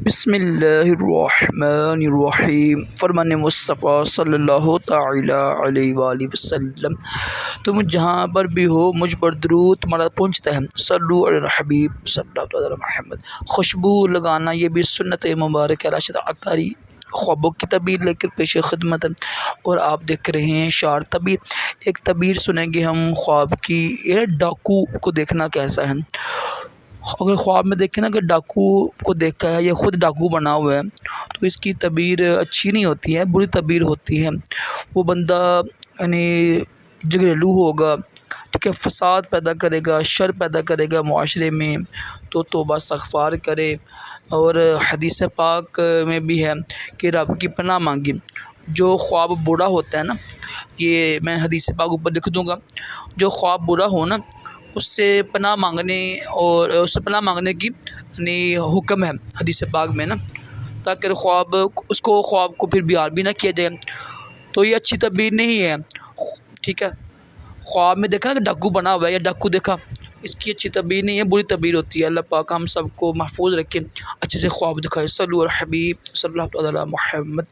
बिस्मिल्लाहिर्रहमानिर्रहीम फरमान मुस्तफ़ा सल्लल्लाहु तआला अलैहि वसल्लम। तुम जहाँ पर भी हो मुझ पर दरूद तुम्हारा पहुँचता है। सल्लु अला हबीब सल्लल्लाहु अलैहि वसल्लम। खुशबू लगाना ये भी सुन्नत मुबारक है। राशिद अत्तारी ख्वाबों की तबीर लेकर पेश खिदमत है और आप देख रहे हैं शार तबीर। एक तबीर सुनेंगे हम ख्वाब की। ये डाकू को देखना कैसा है। अगर ख्वाब में देखें ना कि डाकू को देखा है या ख़ुद डाकू बना हुआ है तो इसकी तबीर अच्छी नहीं होती है, बुरी तबीर होती है। वो बंदा यानी झगड़ेलू होगा, ठीक है, फ़साद पैदा करेगा, शर पैदा करेगा माशरे में। तो तौबा इस्तग़फ़ार करे। और हदीस पाक में भी है कि रब की पनाह मांगी। जो ख्वाब बुरा होता है ना, ये मैं हदीस पाक ऊपर लिख दूँगा, जो ख्वाब बुरा हो ना उससे पनाह मांगने और उससे पनाह मांगने की यानी हुक्म है हदीस पाक में ना, ताकि ख्वाब को फिर बयान भी ना किया जाए। तो ये अच्छी तबीर नहीं है, ठीक है। ख्वाब में देखा ना कि डाकू बना हुआ है या डाकू देखा, इसकी अच्छी तबीर नहीं है, बुरी तबीर होती है। अल्लाह पाक हम सबको महफूज रखे, अच्छे से ख्वाब दिखाए। सल्लल्लाहु अलैहि हबीब सल्लल्लाहु अलैहि मुहम्मद।